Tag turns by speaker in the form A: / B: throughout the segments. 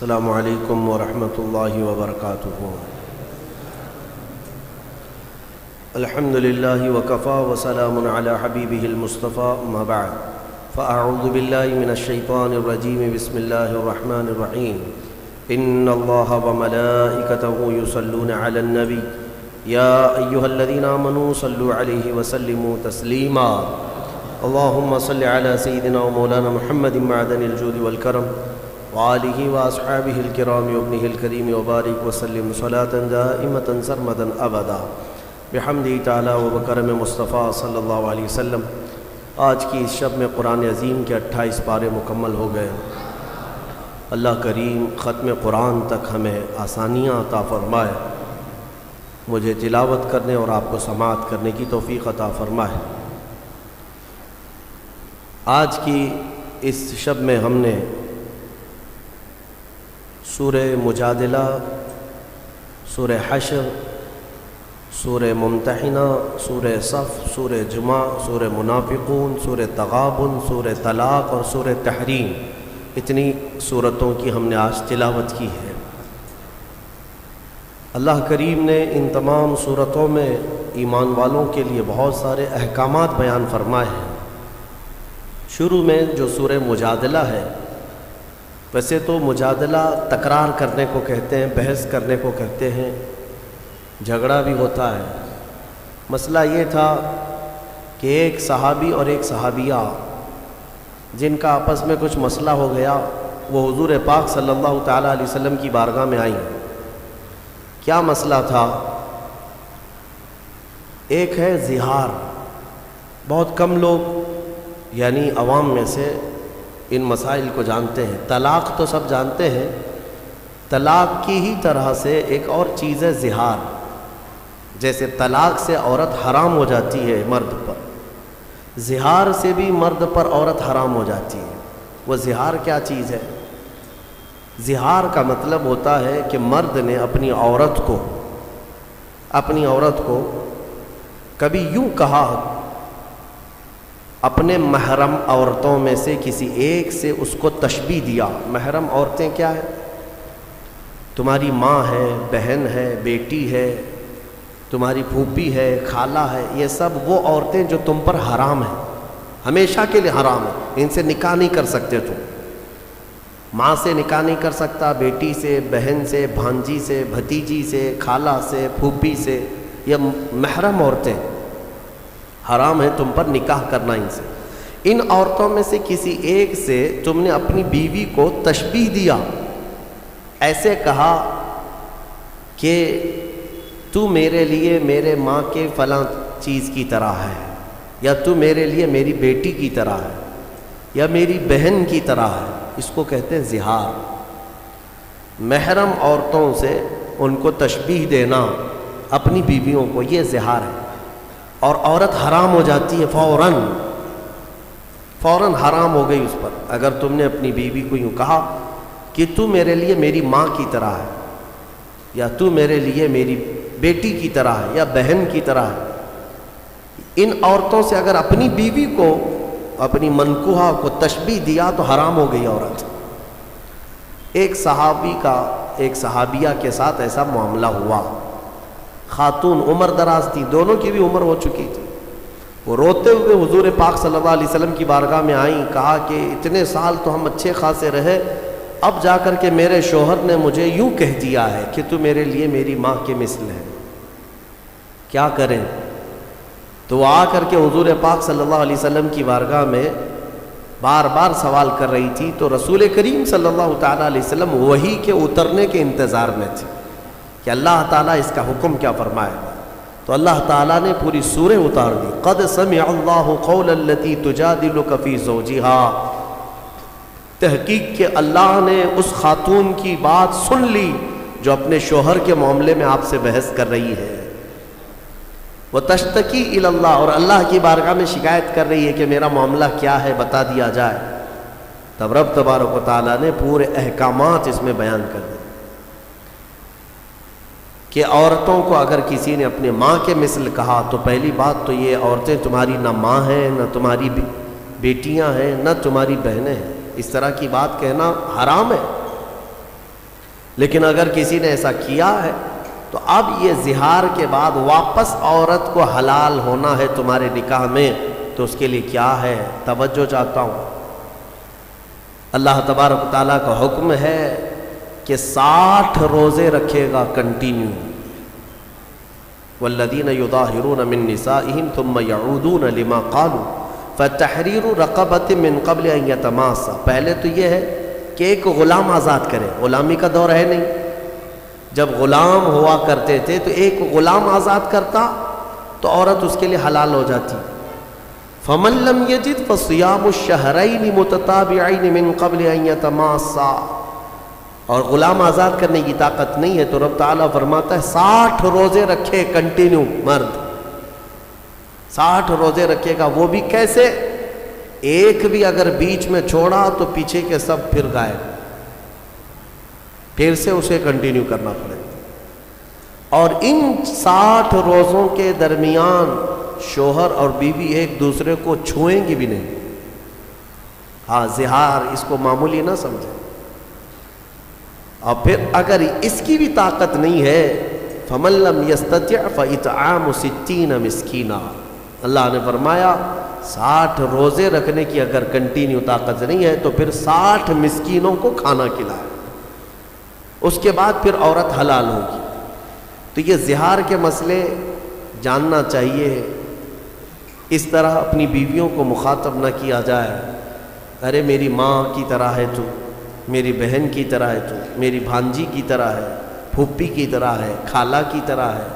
A: السلام علیکم ورحمۃ اللہ وبرکاتہ۔ الحمد للہ وکفا وسلام علی حبیبہ المصطفیٰ، اما بعد فاعوذ باللہ من الشیطان الرجیم، بسم اللہ الرحمن الرحیم۔ ان اللہ وملائکتہ یصلون علی النبی یا ایہا الذین آمنوا صلوا علیہ وسلموا تسلیما۔ اللہم صل علی سیدنا و مولانا محمد معدن الجود والکرم وآلہ واصحابہ الکرام وابنہ الکریم وبارک وسلم صلاة دائمة سرمدا ابدا بحمدہ تعالی وبکرم مصطفیٰ صلی اللہ علیہ وسلم۔ آج کی اس شب میں قرآن عظیم کے 28 پارے مکمل ہو گئے۔ اللہ کریم ختم قرآن تک ہمیں آسانیاں عطا فرمائے، مجھے تلاوت کرنے اور آپ کو سماعت کرنے کی توفیق عطا فرمائے۔ آج کی اس شب میں ہم نے سورہ مجادلہ، سورہ حشر، سورہ ممتحنہ، سورہ صف، سورہ جمعہ، سورہ منافقون، سورہ تغابن، سورہ طلاق اور سورہ تحریم، اتنی سورتوں کی ہم نے آج تلاوت کی ہے۔ اللہ کریم نے ان تمام سورتوں میں ایمان والوں کے لیے بہت سارے احکامات بیان فرمائے ہیں۔ شروع میں جو سورہ مجادلہ ہے، ویسے تو مجادلہ تکرار کرنے کو کہتے ہیں، بحث کرنے کو کہتے ہیں، جھگڑا بھی ہوتا ہے۔ مسئلہ یہ تھا کہ ایک صحابی اور ایک صحابیہ جن کا آپس میں کچھ مسئلہ ہو گیا، وہ حضور پاک صلی اللہ تعالیٰ علیہ وسلم کی بارگاہ میں آئیں۔ کیا مسئلہ تھا؟ ایک ہے زہار۔ بہت کم لوگ یعنی عوام میں سے ان مسائل کو جانتے ہیں۔ طلاق تو سب جانتے ہیں، طلاق کی ہی طرح سے ایک اور چیز ہے زہار۔ جیسے طلاق سے عورت حرام ہو جاتی ہے مرد پر، زہار سے بھی مرد پر عورت حرام ہو جاتی ہے۔ وہ زہار کیا چیز ہے؟ زہار کا مطلب ہوتا ہے کہ مرد نے اپنی عورت کو کبھی یوں کہا، اپنے محرم عورتوں میں سے کسی ایک سے اس کو تشبیہ دیا۔ محرم عورتیں کیا ہیں؟ تمہاری ماں ہے، بہن ہے، بیٹی ہے، تمہاری پھوپھی ہے، خالہ ہے، یہ سب وہ عورتیں جو تم پر حرام ہیں، ہمیشہ کے لیے حرام ہیں۔ ان سے نکاح نہیں کر سکتے تم۔ ماں سے نکاح نہیں کر سکتا، بیٹی سے، بہن سے، بھانجی سے، بھتیجی سے، خالہ سے، پھوپھی سے، یہ محرم عورتیں حرام ہے تم پر نکاح کرنا ان سے۔ ان عورتوں میں سے کسی ایک سے تم نے اپنی بیوی کو تشبیہ دیا، ایسے کہا کہ تو میرے لیے میرے ماں کے فلاں چیز کی طرح ہے، یا تو میرے لیے میری بیٹی کی طرح ہے، یا میری بہن کی طرح ہے۔ اس کو کہتے ہیں زہار۔ محرم عورتوں سے ان کو تشبیہ دینا اپنی بیویوں کو، یہ زہار ہے۔ اور عورت حرام ہو جاتی ہے فوراً حرام ہو گئی اس پر۔ اگر تم نے اپنی بیوی کو یوں کہا کہ تو میرے لیے میری ماں کی طرح ہے، یا تو میرے لیے میری بیٹی کی طرح ہے، یا بہن کی طرح ہے، ان عورتوں سے اگر اپنی بیوی کو، اپنی منکوحہ کو تشبیہ دیا تو حرام ہو گئی عورت۔ ایک صحابی کا ایک صحابیہ کے ساتھ ایسا معاملہ ہوا۔ خاتون عمر دراز تھی، دونوں کی بھی عمر ہو چکی تھی۔ وہ روتے ہوئے حضور پاک صلی اللہ علیہ وسلم کی بارگاہ میں آئیں، کہا کہ اتنے سال تو ہم اچھے خاصے رہے، اب جا کر کے میرے شوہر نے مجھے یوں کہہ دیا ہے کہ تو میرے لیے میری ماں کے مثل ہے، کیا کریں؟ تو وہ آ کر کے حضور پاک صلی اللہ علیہ وسلم کی بارگاہ میں بار بار سوال کر رہی تھی، تو رسول کریم صلی اللہ تعالیٰ علیہ وسلم وحی کے اترنے کے انتظار میں تھے کہ اللہ تعالیٰ اس کا حکم کیا فرمائے گا۔ تو اللہ تعالیٰ نے پوری سورہ اتار دی، قد سمع اللہ قول التی تجادلک فی زوجہا۔ تحقیق کہ اللہ نے اس خاتون کی بات سن لی جو اپنے شوہر کے معاملے میں آپ سے بحث کر رہی ہے۔ وتشتکی الی اللہ، اور اللہ کی بارگاہ میں شکایت کر رہی ہے کہ میرا معاملہ کیا ہے، بتا دیا جائے۔ تب رب تبارک و تعالیٰ نے پورے احکامات اس میں بیان کر دیے کہ عورتوں کو اگر کسی نے اپنے ماں کے مثل کہا تو پہلی بات تو یہ، عورتیں تمہاری نہ ماں ہیں، نہ تمہاری بیٹیاں ہیں، نہ تمہاری بہنیں ہیں۔ اس طرح کی بات کہنا حرام ہے۔ لیکن اگر کسی نے ایسا کیا ہے تو اب یہ زہار کے بعد واپس عورت کو حلال ہونا ہے تمہارے نکاح میں، تو اس کے لیے کیا ہے؟ توجہ چاہتا ہوں۔ اللہ تبارک و تعالیٰ کا حکم ہے کہ 60 روزے رکھے گا کنٹینیو۔ والذین یظاہرون من نسائہم ثم یعودون لما قالوا فتحریر رقبۃ من قبل ان یتماسا۔ پہلے تو یہ ہے کہ ایک غلام آزاد کرے، غلامی کا دور ہے نہیں، جب غلام ہوا کرتے تھے تو ایک غلام آزاد کرتا تو عورت اس کے لیے حلال ہو جاتی۔ فمن لم یجد فصیام الشہرین متتابعین من قبل ان یتماسا۔ اور غلام آزاد کرنے کی طاقت نہیں ہے تو رب تعالیٰ فرماتا ہے 60 روزے رکھے کنٹینیو مرد، 60 روزے رکھے گا۔ وہ بھی کیسے؟ ایک بھی اگر بیچ میں چھوڑا تو پیچھے کے سب پھر غائب، پھر سے اسے کنٹینیو کرنا پڑے گا۔ اور ان 60 روزوں کے درمیان شوہر اور بیوی ایک دوسرے کو چھوئیں گی بھی نہیں۔ ہاں، زہار اس کو معمولی نہ سمجھیں۔ اور پھر اگر اس کی بھی طاقت نہیں ہے فَمَن لَّمْ يَسْتَطِعْ فَإِطْعَامُ 60 مسکینا۔ اللہ نے فرمایا 60 روزے رکھنے کی اگر کنٹینیو طاقت نہیں ہے تو پھر 60 مسکینوں کو کھانا کھلائے، اس کے بعد پھر عورت حلال ہوگی۔ تو یہ زہار کے مسئلے جاننا چاہیے، اس طرح اپنی بیویوں کو مخاطب نہ کیا جائے، ارے میری ماں کی طرح ہے تو، میری بہن کی طرح ہے تو، میری بھانجی کی طرح ہے، پھوپھی کی طرح ہے، خالہ کی طرح ہے۔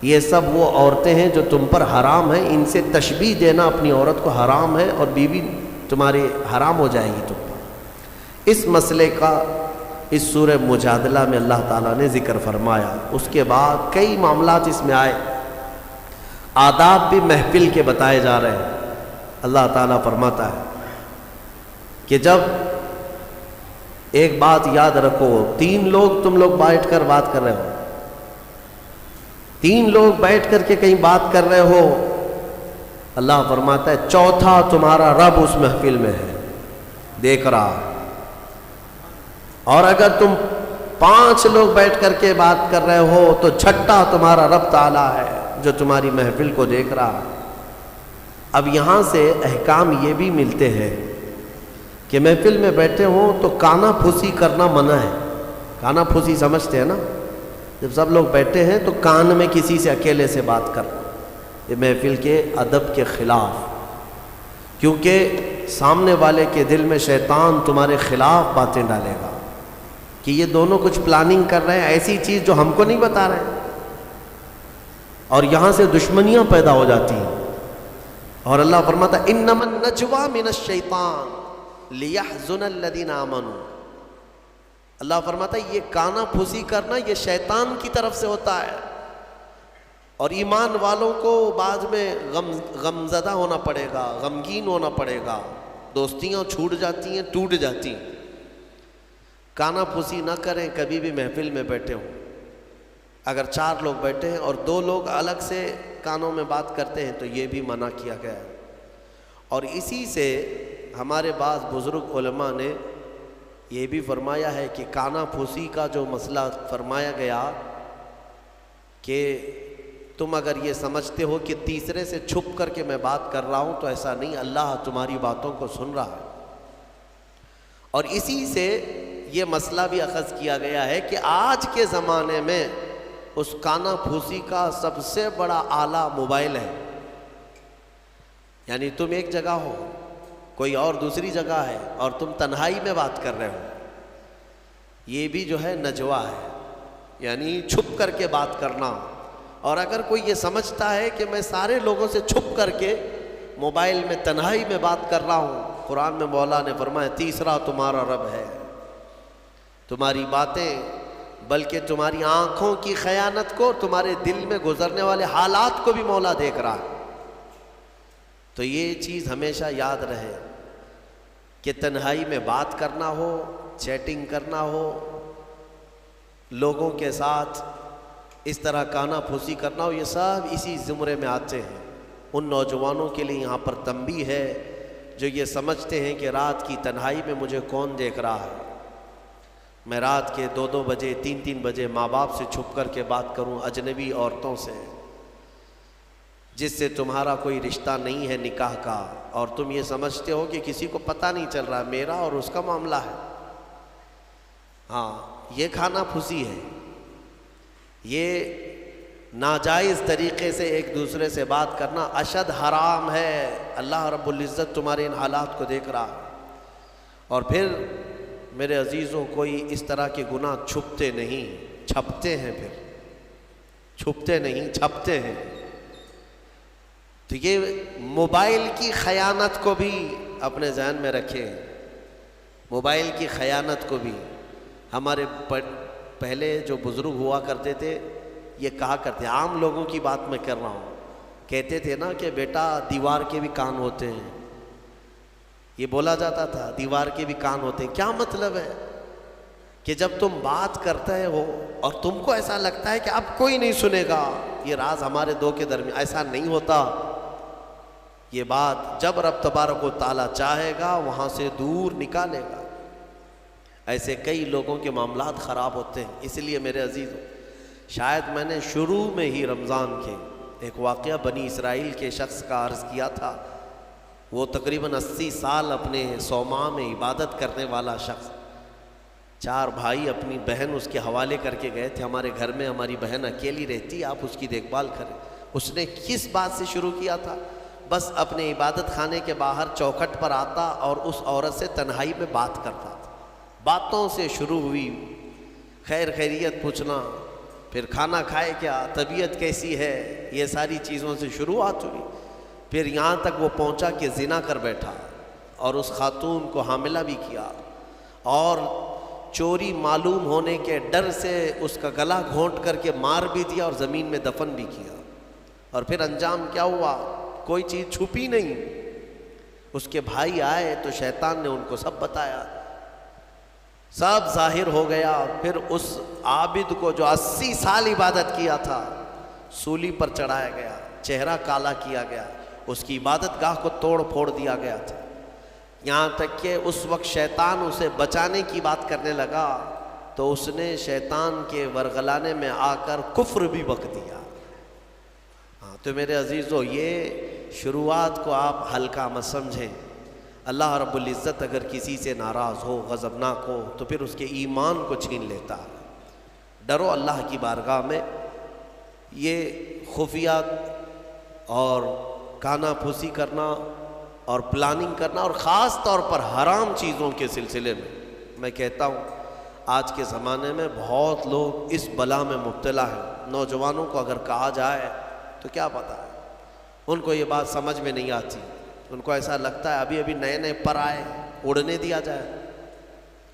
A: یہ سب وہ عورتیں ہیں جو تم پر حرام ہیں، ان سے تشبیہ دینا اپنی عورت کو حرام ہے، اور بیوی تمہاری حرام ہو جائے گی تم پر۔ اس مسئلے کا اس سورہ مجادلہ میں اللہ تعالیٰ نے ذکر فرمایا۔ اس کے بعد کئی معاملات اس میں آئے، آداب بھی محفل کے بتائے جا رہے ہیں۔ اللہ تعالیٰ فرماتا ہے کہ جب ایک بات یاد رکھو، 3 لوگ تم لوگ بیٹھ کر بات کر رہے ہو، 3 لوگ بیٹھ کر کے کہیں بات کر رہے ہو، اللہ فرماتا ہے چوتھا تمہارا رب اس محفل میں ہے، دیکھ رہا۔ اور اگر تم 5 لوگ بیٹھ کر کے بات کر رہے ہو تو چھٹا تمہارا رب تعالیٰ ہے جو تمہاری محفل کو دیکھ رہا۔ اب یہاں سے احکام یہ بھی ملتے ہیں کہ محفل میں بیٹھے ہوں تو کانا پھوسی کرنا منع ہے۔ کانا پھوسی سمجھتے ہیں نا؟ جب سب لوگ بیٹھے ہیں تو کان میں کسی سے اکیلے سے بات کرنا، یہ محفل کے ادب کے خلاف، کیونکہ سامنے والے کے دل میں شیطان تمہارے خلاف باتیں ڈالے گا کہ یہ دونوں کچھ پلاننگ کر رہے ہیں، ایسی چیز جو ہم کو نہیں بتا رہے ہیں، اور یہاں سے دشمنیاں پیدا ہو جاتی ہیں۔ اور اللہ فرماتا ہے انما النجوى من الشیطان لیحزن الذین آمنوا۔ اللہ فرماتا ہے یہ کانا پھوسی کرنا یہ شیطان کی طرف سے ہوتا ہے، اور ایمان والوں کو بعد میں غمزدہ ہونا پڑے گا، غمگین ہونا پڑے گا، دوستیاں چھوٹ جاتی ہیں، ٹوٹ جاتی ہیں۔ کانا پھوسی نہ کریں کبھی بھی محفل میں بیٹھے ہوں۔ اگر 4 لوگ بیٹھے ہیں اور 2 لوگ الگ سے کانوں میں بات کرتے ہیں تو یہ بھی منع کیا گیا ہے۔ اور اسی سے ہمارے بعض بزرگ علماء نے یہ بھی فرمایا ہے کہ کانا پھوسی کا جو مسئلہ فرمایا گیا کہ تم اگر یہ سمجھتے ہو کہ تیسرے سے چھپ کر کے میں بات کر رہا ہوں تو ایسا نہیں، اللہ تمہاری باتوں کو سن رہا ہے۔ اور اسی سے یہ مسئلہ بھی اخذ کیا گیا ہے کہ آج کے زمانے میں اس کانا پھوسی کا سب سے بڑا آلہ موبائل ہے۔ یعنی تم ایک جگہ ہو، کوئی اور دوسری جگہ ہے، اور تم تنہائی میں بات کر رہے ہو، یہ بھی جو ہے نجوا ہے، یعنی چھپ کر کے بات کرنا۔ اور اگر کوئی یہ سمجھتا ہے کہ میں سارے لوگوں سے چھپ کر کے موبائل میں تنہائی میں بات کر رہا ہوں، قرآن میں مولا نے فرمایا تیسرا تمہارا رب ہے۔ تمہاری باتیں بلکہ تمہاری آنکھوں کی خیانت کو، تمہارے دل میں گزرنے والے حالات کو بھی مولا دیکھ رہا ہے۔ تو یہ چیز ہمیشہ یاد رہے کہ تنہائی میں بات کرنا ہو، چیٹنگ کرنا ہو، لوگوں کے ساتھ اس طرح کانا پھوسی کرنا ہو، یہ سب اسی زمرے میں آتے ہیں۔ ان نوجوانوں کے لیے یہاں پر تنبیہ ہے جو یہ سمجھتے ہیں کہ رات کی تنہائی میں مجھے کون دیکھ رہا ہے، میں رات کے 2-2 بجے 3-3 بجے ماں باپ سے چھپ کر کے بات کروں اجنبی عورتوں سے جس سے تمہارا کوئی رشتہ نہیں ہے نکاح کا، اور تم یہ سمجھتے ہو کہ کسی کو پتہ نہیں چل رہا میرا اور اس کا معاملہ ہے. ہاں، یہ کھانا پھوسی ہے، یہ ناجائز طریقے سے ایک دوسرے سے بات کرنا اشد حرام ہے. اللہ رب العزت تمہارے ان حالات کو دیکھ رہا ہے. اور پھر میرے عزیزوں، کوئی اس طرح کے گناہ چھپتے نہیں، چھپتے ہیں. پھر چھپتے نہیں، چھپتے ہیں. تو یہ موبائل کی خیانت کو بھی اپنے ذہن میں رکھیں. موبائل کی خیانت کو بھی ہمارے پہلے جو بزرگ ہوا کرتے تھے یہ کہا کرتے، عام لوگوں کی بات میں کر رہا ہوں، کہتے تھے نا کہ بیٹا دیوار کے بھی کان ہوتے ہیں. یہ بولا جاتا تھا دیوار کے بھی کان ہوتے ہیں. کیا مطلب ہے؟ کہ جب تم بات کرتے ہو اور تم کو ایسا لگتا ہے کہ اب کوئی نہیں سنے گا، یہ راز ہمارے دو کے درمیان، ایسا نہیں ہوتا. یہ بات جب رب تبارک و تعالیٰ چاہے گا وہاں سے دور نکالے گا. ایسے کئی لوگوں کے معاملات خراب ہوتے ہیں. اس لیے میرے عزیزوں، شاید میں نے شروع میں ہی رمضان کے ایک واقعہ بنی اسرائیل کے شخص کا عرض کیا تھا. وہ تقریباً 80 سال اپنے صومعہ میں عبادت کرنے والا شخص، 4 بھائی اپنی بہن اس کے حوالے کر کے گئے تھے، ہمارے گھر میں ہماری بہن اکیلی رہتی، آپ اس کی دیکھ بھال کریں. اس نے کس بات سے شروع کیا تھا؟ بس اپنے عبادت خانے کے باہر چوکھٹ پر آتا اور اس عورت سے تنہائی میں بات کرتا تھا. باتوں سے شروع ہوئی، خیر خیریت پوچھنا، پھر کھانا کھائے کیا، طبیعت کیسی ہے، یہ ساری چیزوں سے شروعات ہوئی. پھر یہاں تک وہ پہنچا کہ زنا کر بیٹھا اور اس خاتون کو حاملہ بھی کیا، اور چوری معلوم ہونے کے ڈر سے اس کا گلا گھونٹ کر کے مار بھی دیا اور زمین میں دفن بھی کیا. اور پھر انجام کیا ہوا؟ کوئی چیز چھپی نہیں. اس کے بھائی آئے تو شیطان نے ان کو سب بتایا، سب ظاہر ہو گیا. پھر اس عابد کو جو 80 سال عبادت کیا تھا سولی پر چڑھایا گیا، چہرہ کالا کیا گیا، اس کی عبادت گاہ کو توڑ پھوڑ دیا گیا تھا. یہاں تک کہ اس وقت شیطان اسے بچانے کی بات کرنے لگا تو اس نے شیطان کے ورغلانے میں آ کر کفر بھی بک دیا. ہاں، تو میرے عزیزو، یہ شروعات کو آپ ہلکا مت سمجھیں. اللہ رب العزت اگر کسی سے ناراض ہو، غضبناک ہو، تو پھر اس کے ایمان کو چھین لیتا ہے. ڈرو اللہ کی بارگاہ میں. یہ خفیہ اور کانا پھوسی کرنا اور پلاننگ کرنا، اور خاص طور پر حرام چیزوں کے سلسلے میں کہتا ہوں آج کے زمانے میں بہت لوگ اس بلا میں مبتلا ہیں. نوجوانوں کو اگر کہا جائے تو کیا پتہ ہے، ان کو یہ بات سمجھ میں نہیں آتی. ان کو ایسا لگتا ہے ابھی نئے نئے پر آئے، اڑنے دیا جائے.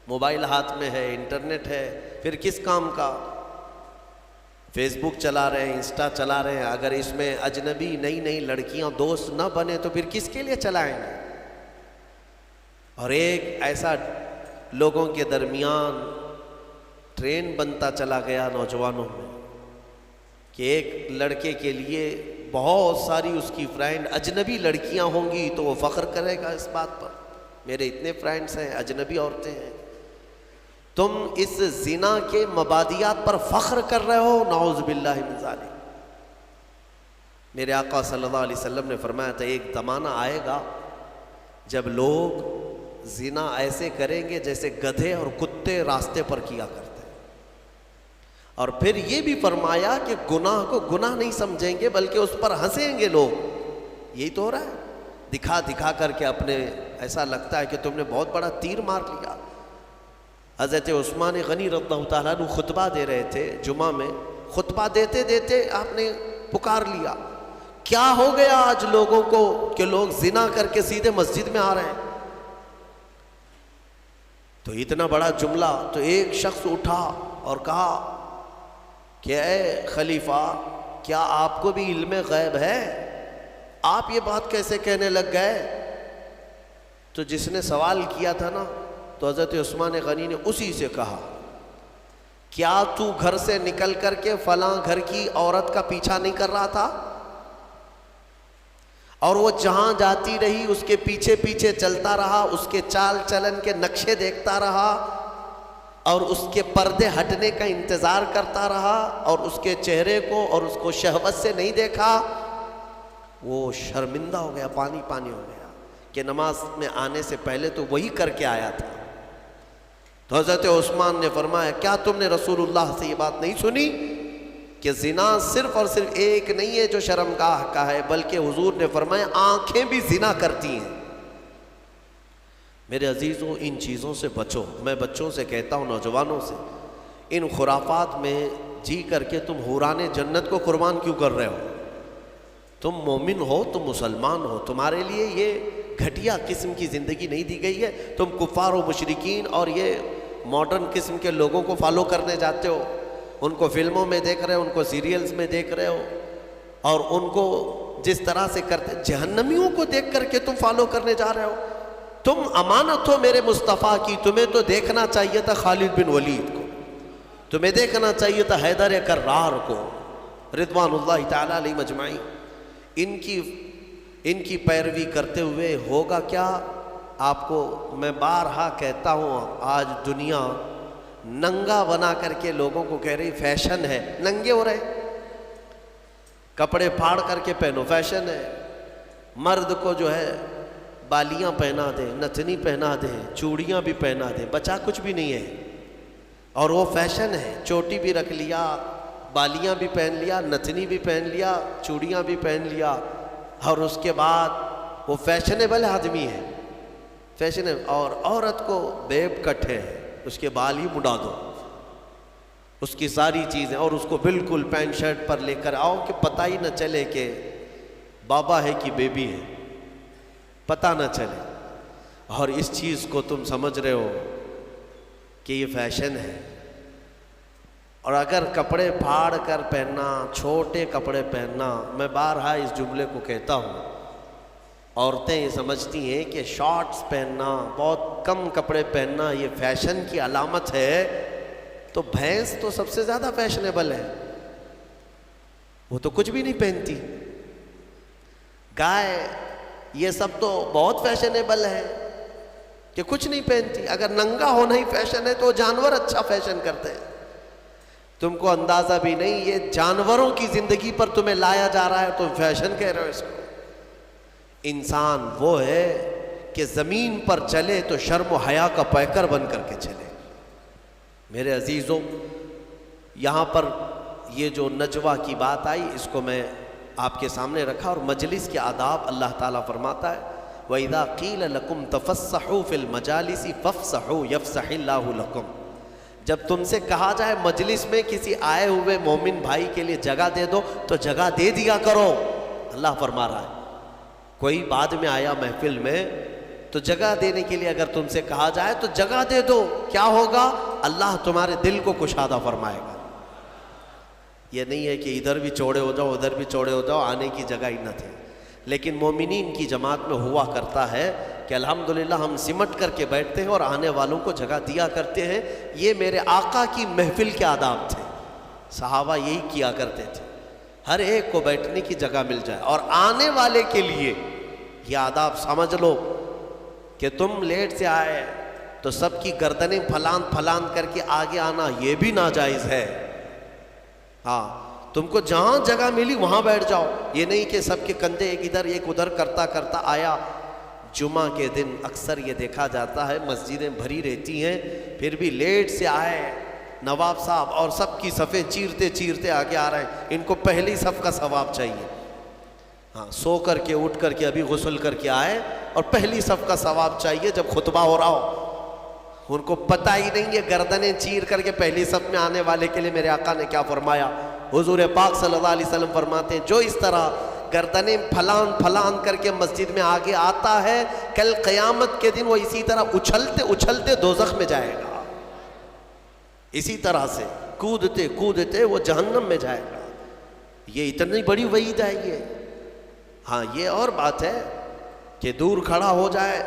A: موبائل ہاتھ میں ہے، انٹرنیٹ ہے، پھر کس کام کا؟ فیس بک چلا رہے ہیں، انسٹا چلا رہے ہیں. اگر اس میں اجنبی نئی لڑکیاں دوست نہ بنے تو پھر کس کے لیے چلائیں گے؟ اور ایک ایسا لوگوں کے درمیان ٹرین بنتا چلا گیا نوجوانوں میں کہ ایک لڑکے کے لیے بہت ساری اس کی فرینڈ اجنبی لڑکیاں ہوں گی تو وہ فخر کرے گا اس بات پر، میرے اتنے فرینڈز ہیں، اجنبی عورتیں ہیں. تم اس زنا کے مبادیات پر فخر کر رہے ہو، نعوذ باللہ من ذالک. میرے آقا صلی اللہ علیہ وسلم نے فرمایا تھا ایک زمانہ آئے گا جب لوگ زنا ایسے کریں گے جیسے گدھے اور کتے راستے پر کیا کرتے ہیں. اور پھر یہ بھی فرمایا کہ گناہ کو گناہ نہیں سمجھیں گے بلکہ اس پر ہنسیں گے لوگ. یہی تو ہو رہا ہے، دکھا کر کے اپنے ایسا لگتا ہے کہ تم نے بہت بڑا تیر مار لیا. حضرت عثمان غنی رضی اللہ تعالیٰ عنہ خطبہ دے رہے تھے جمعہ میں. خطبہ دیتے آپ نے پکار لیا، کیا ہو گیا آج لوگوں کو کہ لوگ زنا کر کے سیدھے مسجد میں آ رہے ہیں؟ تو اتنا بڑا جملہ. تو ایک شخص اٹھا اور کہا کہ اے خلیفہ، کیا آپ کو بھی علم غیب ہے؟ آپ یہ بات کیسے کہنے لگ گئے؟ تو جس نے سوال کیا تھا نا، تو حضرت عثمان غنی نے اسی سے کہا، کیا تو گھر سے نکل کر کے فلاں گھر کی عورت کا پیچھا نہیں کر رہا تھا؟ اور وہ جہاں جاتی رہی اس کے پیچھے چلتا رہا، اس کے چال چلن کے نقشے دیکھتا رہا، اور اس کے پردے ہٹنے کا انتظار کرتا رہا اور اس کے چہرے کو اور اس کو شہوت سے نہیں دیکھا، وہ شرمندہ ہو گیا، پانی پانی ہو گیا کہ نماز میں آنے سے پہلے تو وہی کر کے آیا تھا۔ تو حضرت عثمان نے فرمایا کیا تم نے رسول اللہ سے یہ بات نہیں سنی کہ زنا صرف اور صرف ایک نہیں ہے جو شرمگاہ کا ہے، بلکہ حضور نے فرمایا آنکھیں بھی زنا کرتی ہیں۔ میرے عزیزوں، ان چیزوں سے بچو۔ میں بچوں سے کہتا ہوں، نوجوانوں سے، ان خرافات میں جی کر کے تم حوران جنت کو قربان کیوں کر رہے ہو؟ تم مومن ہو، تم مسلمان ہو، تمہارے لیے یہ گھٹیا قسم کی زندگی نہیں دی گئی ہے۔ تم کفار و مشرکین اور یہ ماڈرن قسم کے لوگوں کو فالو کرنے جاتے ہو، ان کو فلموں میں دیکھ رہے ہو، ان کو سیریلز میں دیکھ رہے ہو، اور ان کو جس طرح سے کرتے، جہنمیوں کو دیکھ کر کے تم فالو کرنے جا رہے ہو۔ تم امانت ہو میرے مصطفیٰ کی، تمہیں تو دیکھنا چاہیے تھا خالد بن ولید کو، تمہیں دیکھنا چاہیے تھا حیدر کرار کو، رضوان اللہ تعالیٰ علیہ مجمعین۔ ان کی پیروی کرتے ہوئے ہوگا کیا؟ آپ کو میں بارہا کہتا ہوں، آج دنیا ننگا بنا کر کے لوگوں کو کہہ رہی فیشن ہے، ننگے ہو رہے، کپڑے پھاڑ کر کے پہنو، فیشن ہے۔ مرد کو جو ہے بالیاں پہنا دے، نتنی پہنا دے، چوڑیاں بھی پہنا دے، بچا کچھ بھی نہیں ہے، اور وہ فیشن ہے۔ چوٹی بھی رکھ لیا، بالیاں بھی پہن لیا، نتنی بھی پہن لیا، چوڑیاں بھی پہن لیا، اور اس کے بعد وہ فیشنیبل آدمی ہے، فیشن ہے۔ اور عورت کو بیب کٹ ہے، اس کے بال ہی مڈا دو، اس کی ساری چیزیں، اور اس کو بالکل پینٹ شرٹ پر لے کر آؤ کہ پتہ ہی نہ چلے کہ بابا ہے کہ بیبی ہے، پتہ نہ چلے۔ اور اس چیز کو تم سمجھ رہے ہو کہ یہ فیشن ہے۔ اور اگر کپڑے پھاڑ کر پہننا، چھوٹے کپڑے پہننا، میں بارہا اس جملے کو کہتا ہوں، عورتیں یہ سمجھتی ہیں کہ شارٹس پہننا، بہت کم کپڑے پہننا یہ فیشن کی علامت ہے، تو بھینس تو سب سے زیادہ فیشنیبل ہے، وہ تو کچھ بھی نہیں پہنتی۔ گائے، یہ سب تو بہت فیشنیبل ہے کہ کچھ نہیں پہنتی۔ اگر ننگا ہونا ہی فیشن ہے تو جانور اچھا فیشن کرتے ہیں۔ تم کو اندازہ بھی نہیں، یہ جانوروں کی زندگی پر تمہیں لایا جا رہا ہے، تم فیشن کہہ رہے ہو اس کو۔ انسان وہ ہے کہ زمین پر چلے تو شرم و حیا کا پیکر بن کر کے چلے۔ میرے عزیزوں، یہاں پر یہ جو نجوہ کی بات آئی، اس کو میں آپ کے سامنے رکھا، اور مجلس کے آداب اللہ تعالیٰ فرماتا ہے وَإِذَا قِيلَ لَكُمْ تَفَسَّحُوا فِي الْمَجَالِسِ فَافْسَحُوا يَفْسَحِ اللَّهُ لَكُمْ۔ جب تم سے کہا جائے مجلس میں کسی آئے ہوئے مومن بھائی کے لیے جگہ دے دو تو جگہ دے دیا کرو، اللہ فرما رہا ہے۔ کوئی بعد میں آیا محفل میں تو جگہ دینے کے لیے اگر تم سے کہا جائے تو جگہ دے دو، کیا ہوگا؟ اللہ تمہارے دل کو کشادہ فرمائے گا۔ یہ نہیں ہے کہ ادھر بھی چوڑے ہو جاؤ ادھر بھی چوڑے ہو جاؤ، آنے کی جگہ ہی نہ تھے۔ لیکن مومنین کی جماعت میں ہوا کرتا ہے کہ الحمدللہ ہم سمٹ کر کے بیٹھتے ہیں اور آنے والوں کو جگہ دیا کرتے ہیں۔ یہ میرے آقا کی محفل کے آداب تھے، صحابہ یہی کیا کرتے تھے، ہر ایک کو بیٹھنے کی جگہ مل جائے۔ اور آنے والے کے لیے یہ آداب سمجھ لو کہ تم لیٹ سے آئے تو سب کی گردنیں پھلان پھلان کر کے آگے آنا یہ بھی ناجائز ہے۔ ہاں، تم کو جہاں جگہ ملی وہاں بیٹھ جاؤ، یہ نہیں کہ سب کے کندھے ایک ادھر ایک ادھر کرتا کرتا آیا۔ جمعہ کے دن اکثر یہ دیکھا جاتا ہے مسجدیں بھری رہتی ہیں، پھر بھی لیٹ سے آئے نواب صاحب اور سب کی صفیں چیرتے چیرتے آگے آ رہے ہیں، ان کو پہلی صف کا ثواب چاہیے۔ ہاں، سو کر کے اٹھ کر کے ابھی غسل کر کے آئے اور پہلی صف کا ثواب چاہیے جب خطبہ ہو رہا ہو۔ ان کو پتہ ہی نہیں ہے گردنیں چیر کر کے پہلی صف میں آنے والے کے لیے میرے آقا نے کیا فرمایا۔ حضور پاک صلی اللہ علیہ وسلم فرماتے ہیں جو اس طرح گردنیں پھلان پھلان کر کے مسجد میں آگے آتا ہے، کل قیامت کے دن وہ اسی طرح اچھلتے اچھلتے دوزخ میں جائے گا، اسی طرح سے کودتے کودتے وہ جہنم میں جائے گا۔ یہ اتنی بڑی وعید ہے یہ۔ ہاں، یہ اور بات ہے کہ دور کھڑا ہو جائے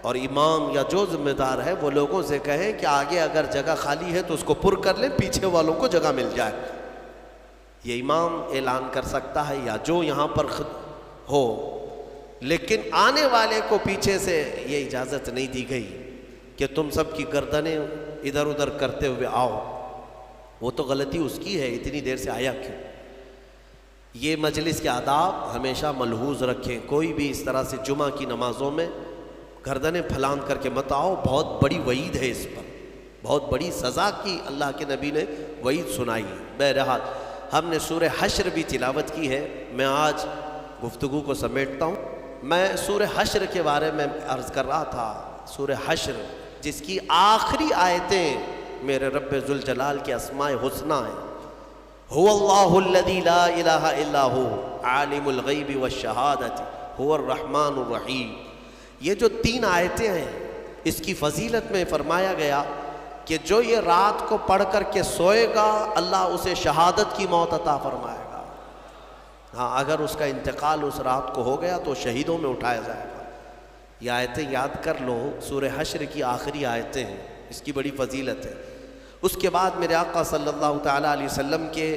A: اور امام یا جو ذمہ دار ہے وہ لوگوں سے کہیں کہ آگے اگر جگہ خالی ہے تو اس کو پر کر لیں، پیچھے والوں کو جگہ مل جائے۔ یہ امام اعلان کر سکتا ہے یا جو یہاں پر ہو، لیکن آنے والے کو پیچھے سے یہ اجازت نہیں دی گئی کہ تم سب کی گردنیں ادھر ادھر کرتے ہوئے آؤ، وہ تو غلطی اس کی ہے، اتنی دیر سے آیا کیوں؟ یہ مجلس کے آداب ہمیشہ ملحوظ رکھیں، کوئی بھی اس طرح سے جمعہ کی نمازوں میں گردنیں پھلان کر کے مت آؤ، بہت بڑی وعید ہے اس پر، بہت بڑی سزا کی اللہ کے نبی نے وعید سنائی ہے۔ بہرحال ہم نے سورہ حشر بھی تلاوت کی ہے، میں آج گفتگو کو سمیٹتا ہوں۔ میں سورہ حشر کے بارے میں عرض کر رہا تھا، سورہ حشر جس کی آخری آیتیں میرے رب ذوالجلال کے اسماء حسنی ہیں، هو اللہ الذی لا الہ الا ہو عالم الغیب والشہادۃ هو الرحمن الرحیم۔ یہ جو 3 آیتیں ہیں، اس کی فضیلت میں فرمایا گیا کہ جو یہ رات کو پڑھ کر کے سوئے گا اللہ اسے شہادت کی موت عطا فرمائے گا۔ ہاں، اگر اس کا انتقال اس رات کو ہو گیا تو شہیدوں میں اٹھایا جائے گا۔ یہ آیتیں یاد کر لو، سورہ حشر کی آخری آیتیں ہیں، اس کی بڑی فضیلت ہے۔ اس کے بعد میرے آقا صلی اللہ تعالیٰ علیہ وسلم کے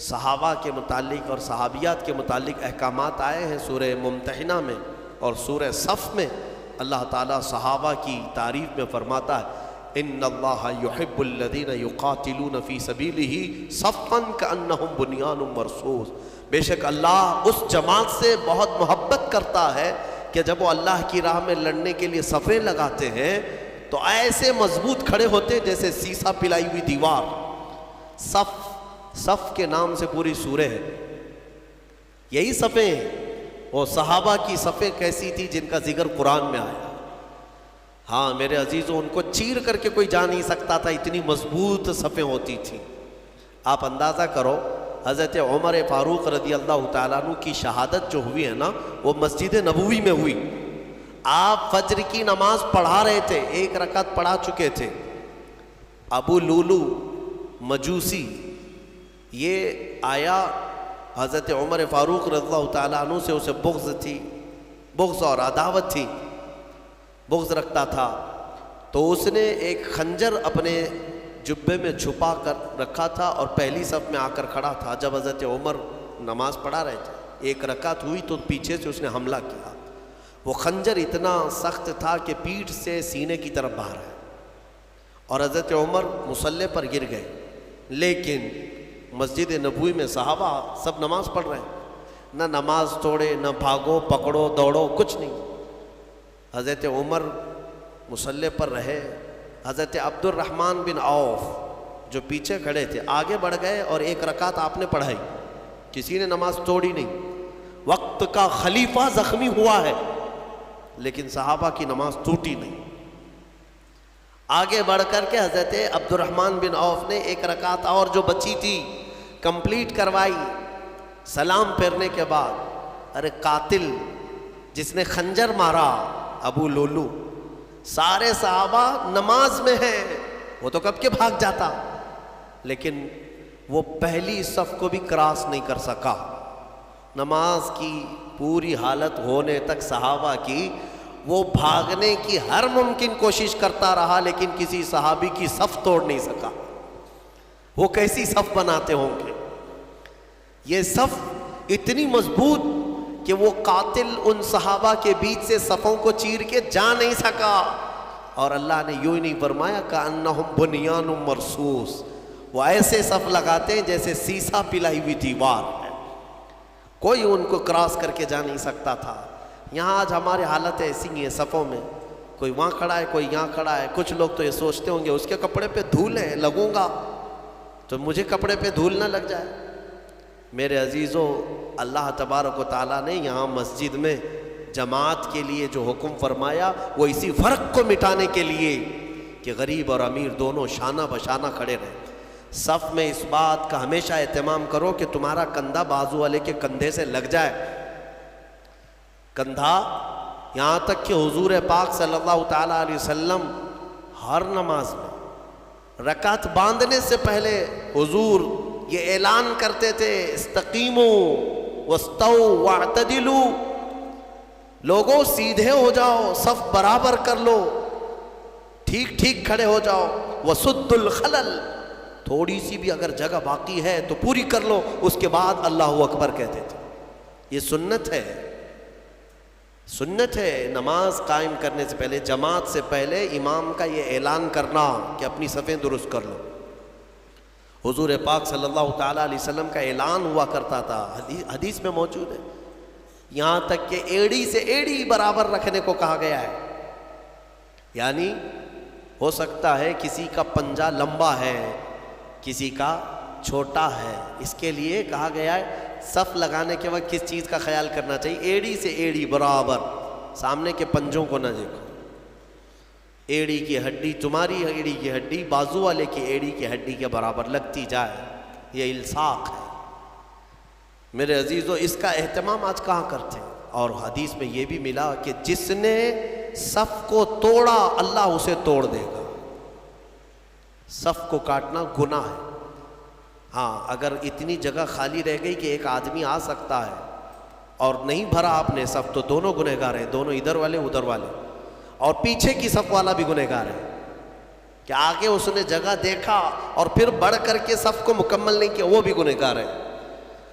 A: صحابہ کے متعلق اور صحابیات کے متعلق احکامات آئے ہیں سورہ ممتحنہ میں اور سورہ صف میں۔ اللہ تعالیٰ صحابہ کی تعریف میں فرماتا ہے ان اللہ یحب الذین یقاتلون فی سبیلہ صفا کأنہم بنیان مرصوص۔ بے شک اللہ اس جماعت سے بہت محبت کرتا ہے کہ جب وہ اللہ کی راہ میں لڑنے کے لیے صفیں لگاتے ہیں تو ایسے مضبوط کھڑے ہوتے ہیں جیسے سیسا پلائی ہوئی دیوار۔ صف کے نام سے پوری سورہ ہے، یہی صفیں ہیں۔ وہ صحابہ کی صفیں کیسی تھی جن کا ذکر قرآن میں آیا۔ ہاں میرے عزیزوں، ان کو چیر کر کے کوئی جا نہیں سکتا تھا، اتنی مضبوط صفیں ہوتی تھیں۔ آپ اندازہ کرو، حضرت عمر فاروق رضی اللہ تعالیٰ عنہ کی شہادت جو ہوئی ہے نا، وہ مسجد نبوی میں ہوئی۔ آپ فجر کی نماز پڑھا رہے تھے، 1 رکعت پڑھا چکے تھے۔ ابو لولو مجوسی یہ آیا، حضرت عمر فاروق رضی اللہ تعالیٰ عنہ سے اسے بغض تھی، بغض اور عداوت تھی، بغض رکھتا تھا۔ تو اس نے ایک خنجر اپنے جبے میں چھپا کر رکھا تھا اور پہلی صف میں آ کر کھڑا تھا۔ جب حضرت عمر نماز پڑھا رہے تھے، 1 رکعت ہوئی تو پیچھے سے اس نے حملہ کیا۔ وہ خنجر اتنا سخت تھا کہ پیٹھ سے سینے کی طرف باہر ہے اور حضرت عمر مصلی پر گر گئے۔ لیکن مسجد نبوی میں صحابہ سب نماز پڑھ رہے ہیں، نہ نماز توڑے، نہ بھاگو پکڑو دوڑو، کچھ نہیں۔ حضرت عمر مصلی پر رہے، حضرت عبد الرحمن بن عوف جو پیچھے کھڑے تھے آگے بڑھ گئے اور 1 رکعت آپ نے پڑھائی، کسی نے نماز توڑی نہیں۔ وقت کا خلیفہ زخمی ہوا ہے لیکن صحابہ کی نماز ٹوٹی نہیں۔ آگے بڑھ کر کے حضرت عبد الرحمن بن عوف نے 1 رکعت اور جو بچی تھی کمپلیٹ کروائی۔ سلام پھیرنے کے بعد ارے قاتل جس نے خنجر مارا ابو لولو، سارے صحابہ نماز میں ہیں، وہ تو کب کے بھاگ جاتا، لیکن وہ پہلی صف کو بھی کراس نہیں کر سکا۔ نماز کی پوری حالت ہونے تک صحابہ کی وہ بھاگنے کی ہر ممکن کوشش کرتا رہا لیکن کسی صحابی کی صف توڑ نہیں سکا۔ وہ کیسی صف بناتے ہوں گے؟ یہ صف اتنی مضبوط کہ وہ قاتل ان صحابہ کے بیچ سے صفوں کو چیر کے جا نہیں سکا، اور اللہ نے یوں ہی نہیں فرمایا کأنہم بنیان مرصوص، وہ ایسے صف لگاتے ہیں جیسے سیسا پلائی ہوئی دیوار ہے، کوئی ان کو کراس کر کے جا نہیں سکتا تھا۔ یہاں آج ہماری حالت ایسی ہی ہے، صفوں میں کوئی وہاں کھڑا ہے کوئی یہاں کھڑا ہے۔ کچھ لوگ تو یہ سوچتے ہوں گے اس کے کپڑے پہ دھول ہے، لگوں گا تو مجھے کپڑے پہ دھول نہ لگ جائے۔ میرے عزیزوں، اللہ تبارک و تعالیٰ نے یہاں مسجد میں جماعت کے لیے جو حکم فرمایا وہ اسی فرق کو مٹانے کے لیے کہ غریب اور امیر دونوں شانہ بشانہ کھڑے رہیں۔ صف میں اس بات کا ہمیشہ اہتمام کرو کہ تمہارا کندھا بازو والے کے کندھے سے لگ جائے، کندھا، یہاں تک کہ حضور پاک صلی اللہ تعالیٰ علیہ وسلم ہر نماز میں رکعت باندھنے سے پہلے حضور یہ اعلان کرتے تھے استقیموا واستووا واعتدلوا، لوگوں سیدھے ہو جاؤ، صف برابر کر لو، ٹھیک ٹھیک کھڑے ہو جاؤ، وسدوا الخلل، تھوڑی سی بھی اگر جگہ باقی ہے تو پوری کر لو، اس کے بعد اللہ اکبر کہتے تھے۔ یہ سنت ہے، سنت ہے نماز قائم کرنے سے پہلے، جماعت سے پہلے امام کا یہ اعلان کرنا کہ اپنی صفیں درست کر لو۔ حضور پاک صلی اللہ تعالیٰ علیہ وسلم کا اعلان ہوا کرتا تھا، حدیث میں موجود ہے، یہاں تک کہ ایڑی سے ایڑی برابر رکھنے کو کہا گیا ہے۔ یعنی ہو سکتا ہے کسی کا پنجہ لمبا ہے، کسی کا چھوٹا ہے، اس کے لیے کہا گیا ہے صف لگانے کے وقت کس چیز کا خیال کرنا چاہیے؟ ایڑی سے ایڑی برابر، سامنے کے پنجوں کو نہ دیکھو۔ ایڑی کی ہڈی، تمہاری ایڑی کی ہڈی بازو والے کی ایڑی کی ہڈی کے برابر لگتی جائے، یہ الصاق ہے۔ میرے عزیزو، اس کا اہتمام آج کہاں کرتے ہیں؟ اور حدیث میں یہ بھی ملا کہ جس نے صف کو توڑا اللہ اسے توڑ دے گا۔ صف کو کاٹنا گناہ ہے۔ ہاں، اگر اتنی جگہ خالی رہ گئی کہ ایک آدمی آ سکتا ہے اور نہیں بھرا آپ نے صف، تو دونوں گنہگار ہیں، دونوں ادھر والے ادھر والے، اور پیچھے کی صف والا بھی گنہگار ہے کہ آگے اس نے جگہ دیکھا اور پھر بڑھ کر کے صف کو مکمل نہیں کیا، وہ بھی گنہگار ہے۔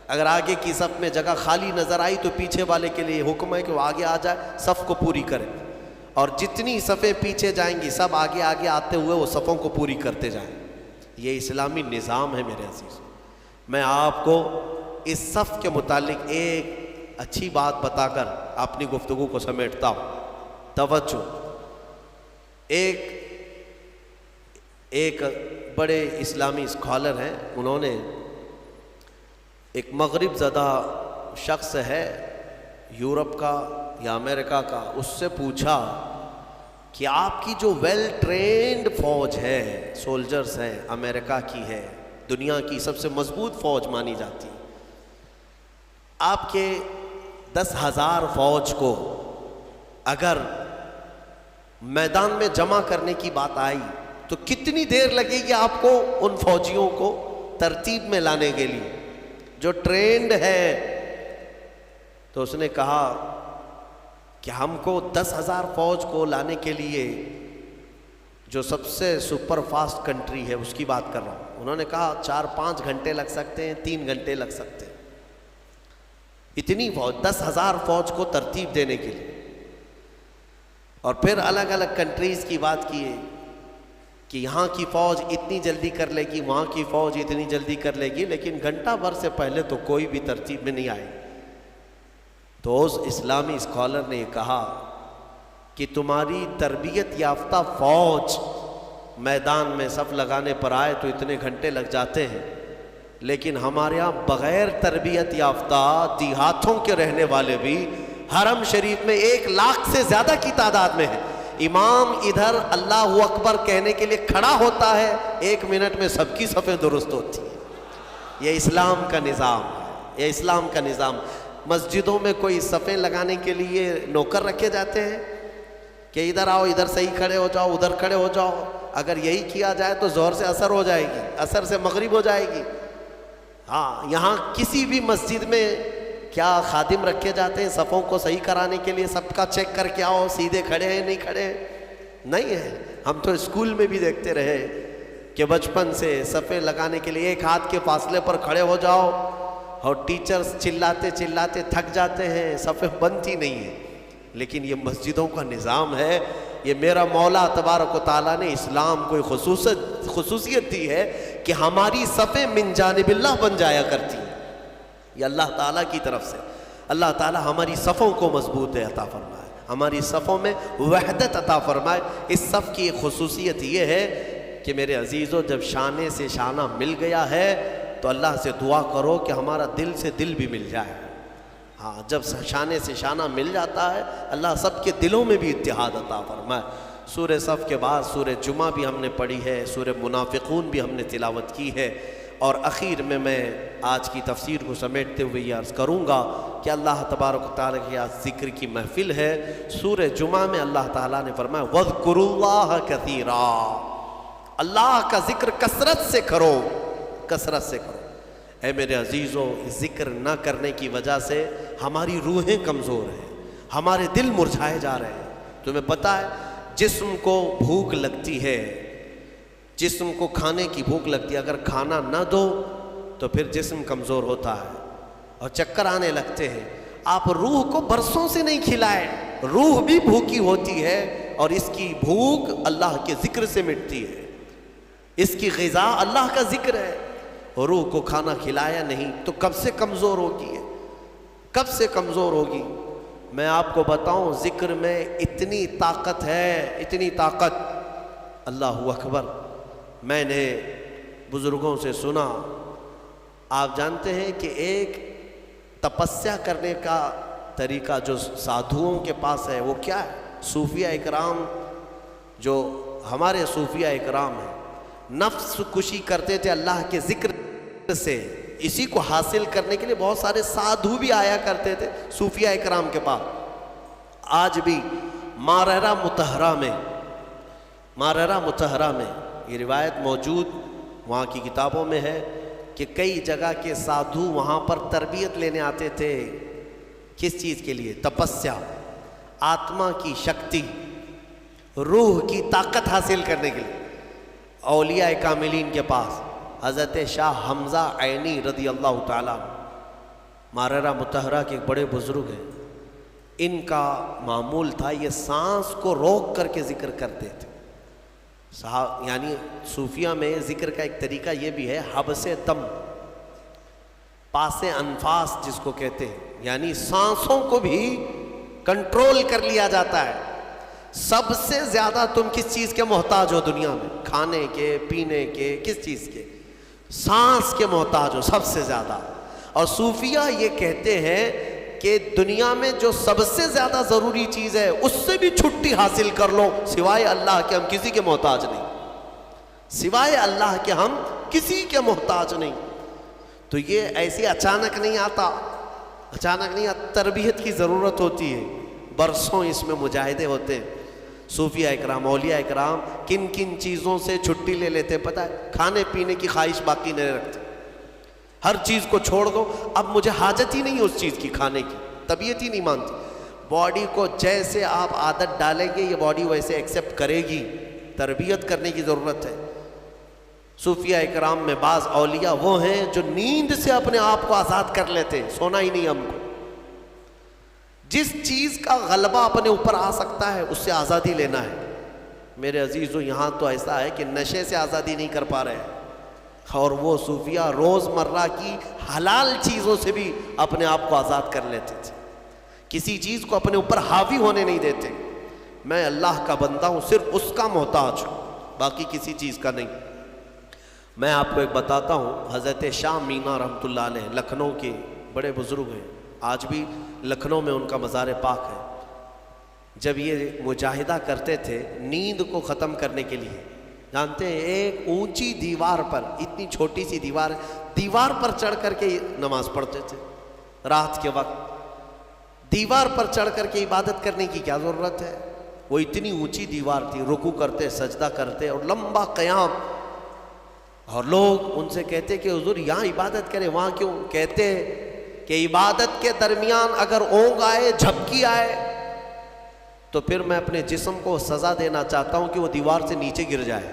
A: اگر آگے کی صف میں جگہ خالی نظر آئی تو پیچھے والے کے لیے حکم ہے کہ وہ آگے آ جائے، صف کو پوری کرے، اور جتنی صفیں پیچھے جائیں گی سب آگے آگے آتے ہوئے وہ صفوں کو پوری کرتے جائیں۔ یہ اسلامی نظام ہے میرے عزیز۔ میں آپ کو اس صف کے متعلق ایک اچھی بات بتا کر اپنی گفتگو کو سمیٹتا ہوں۔ توجہ، ایک بڑے اسلامی اسکالر ہیں، انہوں نے ایک مغرب زدہ شخص ہے یورپ کا یا امریکہ کا، اس سے پوچھا کہ آپ کی جو ویل ٹرینڈ فوج ہے، سولجرز ہیں، امریکہ کی ہے، دنیا کی سب سے مضبوط فوج مانی جاتی، آپ کے 10,000 فوج کو اگر میدان میں جمع کرنے کی بات آئی تو کتنی دیر لگے گی آپ کو ان فوجیوں کو ترتیب میں لانے کے لیے جو ٹرینڈ ہے؟ تو اس نے کہا کہ ہم کو 10,000 فوج کو لانے کے لیے جو سب سے سپر فاسٹ کنٹری ہے اس کی بات کر رہا ہوں، انہوں نے کہا 4-5 گھنٹے لگ سکتے ہیں، 3 گھنٹے لگ سکتے ہیں، اتنی فوج 10,000 فوج کو ترتیب دینے کے لیے۔ اور پھر الگ الگ کنٹریز کی بات کی ہے کہ یہاں کی فوج اتنی جلدی کر لے گی، وہاں کی فوج اتنی جلدی کر لے گی، لیکن گھنٹہ بھر سے پہلے تو کوئی بھی ترتیب میں نہیں آئے۔ تو اس اسلامی اسکالر نے یہ کہا کہ تمہاری تربیت یافتہ فوج میدان میں صف لگانے پر آئے تو اتنے گھنٹے لگ جاتے ہیں، لیکن ہمارے ہاں بغیر تربیت یافتہ دیہاتوں کے رہنے والے بھی حرم شریف میں 1 لاکھ سے زیادہ کی تعداد میں ہیں۔ امام ادھر اللہ اکبر کہنے کے لیے کھڑا ہوتا ہے، 1 منٹ میں سب کی صفیں درست ہوتی ہیں۔ یہ اسلام کا نظام ہے، یہ اسلام کا نظام۔ مسجدوں میں کوئی صفیں لگانے کے لیے نوکر رکھے جاتے ہیں کہ ادھر آؤ، ادھر صحیح کھڑے ہو جاؤ، ادھر کھڑے ہو جاؤ؟ اگر یہی کیا جائے تو ظہر سے عصر ہو جائے گی، عصر سے مغرب ہو جائے گی۔ ہاں، یہاں کسی بھی مسجد میں کیا خادم رکھے جاتے ہیں صفوں کو صحیح کرانے کے لیے؟ سب کا چیک کر کے آؤ سیدھے کھڑے ہیں نہیں کھڑے ہیں؟ نہیں ہے۔ ہم تو اسکول میں بھی دیکھتے رہے کہ بچپن سے صفیں لگانے کے لیے 1 ہاتھ کے فاصلے پر کھڑے ہو جاؤ، اور ٹیچرز چلاتے چلاتے تھک جاتے ہیں، صفیں بنتی نہیں ہیں۔ لیکن یہ مسجدوں کا نظام ہے، یہ میرا مولا تبارک و تعالیٰ نے اسلام کو خصوصیت دی ہے کہ ہماری صفیں من جانب اللہ بن جایا کرتی ہیں۔ یہ اللہ تعالیٰ کی طرف سے، اللہ تعالیٰ ہماری صفوں کو مضبوط عطا فرمائے، ہماری صفوں میں وحدت عطا فرمائے۔ اس صف کی ایک خصوصیت یہ ہے کہ میرے عزیزو، جب شانے سے شانہ مل گیا ہے تو اللہ سے دعا کرو کہ ہمارا دل سے دل بھی مل جائے۔ ہاں، جب شانے سے شانہ مل جاتا ہے اللہ سب کے دلوں میں بھی اتحاد عطا فرمائے۔ سورہ صف کے بعد سورہ جمعہ بھی ہم نے پڑھی ہے، سورہ منافقون بھی ہم نے تلاوت کی ہے، اور اخیر میں آج کی تفسیر کو سمیٹتے ہوئے یہ عرض کروں گا کہ اللہ تبارک و تعالیٰ کی آج ذکر کی محفل ہے۔ سورہ جمعہ میں اللہ تعالیٰ نے فرمایا وَاذْكُرُوا اللَّهَ كَثِيرًا، اللہ کا ذکر کثرت سے کرو، کثرت سے کرو۔ اے میرے عزیزو، ذکر نہ کرنے کی وجہ سے ہماری روحیں کمزور ہیں، ہمارے دل مرجھائے جا رہے ہیں۔ تمہیں پتہ ہے جسم کو بھوک لگتی ہے، جسم کو کھانے کی بھوک لگتی ہے، اگر کھانا نہ دو تو پھر جسم کمزور ہوتا ہے اور چکر آنے لگتے ہیں۔ آپ روح کو برسوں سے نہیں کھلائے. روح بھی بھوکی ہوتی ہے اور اس کی بھوک اللہ کے ذکر سے مٹتی ہے. اس کی غذا اللہ کا ذکر ہے. روح کو کھانا کھلایا نہیں تو کب سے کمزور ہوگی ہے, کب سے کمزور ہوگی. میں آپ کو بتاؤں ذکر میں اتنی طاقت ہے, اتنی طاقت. اللہ اکبر. میں نے بزرگوں سے سنا, آپ جانتے ہیں کہ ایک تپسیا کرنے کا طریقہ جو سادھوؤں کے پاس ہے وہ کیا ہے؟ صوفیہ اکرام, جو ہمارے صوفیہ اکرام ہیں, نفس کشی کرتے تھے اللہ کے ذکر سے. اسی کو حاصل کرنے کے لیے بہت سارے سادھو بھی آیا کرتے تھے صوفیہ اکرام کے پاس. آج بھی ماررہ مطہرہ میں یہ روایت موجود وہاں کی کتابوں میں ہے کہ کئی جگہ کے سادھو وہاں پر تربیت لینے آتے تھے. کس چیز کے لیے؟ تپسیا, آتما کی شکتی, روح کی طاقت حاصل کرنے کے لیے. اولیاء کاملین کے پاس حضرت شاہ حمزہ عینی رضی اللہ تعالیٰ, ماررہ مطہرہ کے ایک بڑے بزرگ ہیں, ان کا معمول تھا یہ سانس کو روک کر کے ذکر کرتے تھے. یعنی صوفیہ میں ذکر کا ایک طریقہ یہ بھی ہے, حبس دم, پاس انفاس جس کو کہتے ہیں, یعنی سانسوں کو بھی کنٹرول کر لیا جاتا ہے. سب سے زیادہ تم کس چیز کے محتاج ہو دنیا میں؟ کھانے کے, پینے کے, کس چیز کے؟ سانس کے محتاج ہو سب سے زیادہ. اور صوفیہ یہ کہتے ہیں کہ دنیا میں جو سب سے زیادہ ضروری چیز ہے اس سے بھی چھٹی حاصل کر لو, سوائے اللہ کے ہم کسی کے محتاج نہیں, سوائے اللہ کے ہم کسی کے محتاج نہیں. تو یہ ایسے اچانک نہیں آتا, اچانک نہیں آتا, تربیت کی ضرورت ہوتی ہے. برسوں اس میں مجاہدے ہوتے ہیں. صوفیہ اکرام, اولیاء اکرام کن کن چیزوں سے چھٹی لے لیتے پتہ ہے؟ کھانے پینے کی خواہش باقی نہیں رکھتے, ہر چیز کو چھوڑ دو, اب مجھے حاجت ہی نہیں اس چیز کی کھانے کی, طبیعت ہی نہیں مانتی. باڈی کو جیسے آپ عادت ڈالیں گے یہ باڈی ویسے ایکسیپٹ کرے گی. تربیت کرنے کی ضرورت ہے. صوفیہ اکرام میں بعض اولیاء وہ ہیں جو نیند سے اپنے آپ کو آزاد کر لیتے ہیں, سونا ہی نہیں ہم کو. جس چیز کا غلبہ اپنے اوپر آ سکتا ہے اس سے آزادی لینا ہے. میرے عزیزو یہاں تو ایسا ہے کہ نشے سے آزادی نہیں کر پا رہے ہیں, اور وہ صوفیہ روز مرہ کی حلال چیزوں سے بھی اپنے آپ کو آزاد کر لیتے تھے. کسی چیز کو اپنے اوپر حاوی ہونے نہیں دیتے. میں اللہ کا بندہ ہوں, صرف اس کا محتاج ہوں, باقی کسی چیز کا نہیں. میں آپ کو ایک بتاتا ہوں, حضرت شاہ مینا رحمۃ اللہ علیہ لکھنؤ کے بڑے بزرگ ہیں, آج بھی لکھنؤ میں ان کا مزار پاک ہے. جب یہ مجاہدہ کرتے تھے نیند کو ختم کرنے کے لیے, جانتے ہیں ایک اونچی دیوار پر, اتنی چھوٹی سی دیوار, دیوار پر چڑھ کر کے نماز پڑھتے تھے رات کے وقت. دیوار پر چڑھ کر کے عبادت کرنے کی کیا ضرورت ہے؟ وہ اتنی اونچی دیوار تھی, رکوع کرتے, سجدہ کرتے اور لمبا قیام. اور لوگ ان سے کہتے کہ حضور یہاں عبادت کریں, وہاں کیوں؟ کہتے کہ عبادت کے درمیان اگر اونگ آئے, جھپکی آئے, تو پھر میں اپنے جسم کو سزا دینا چاہتا ہوں کہ وہ دیوار سے نیچے گر جائے.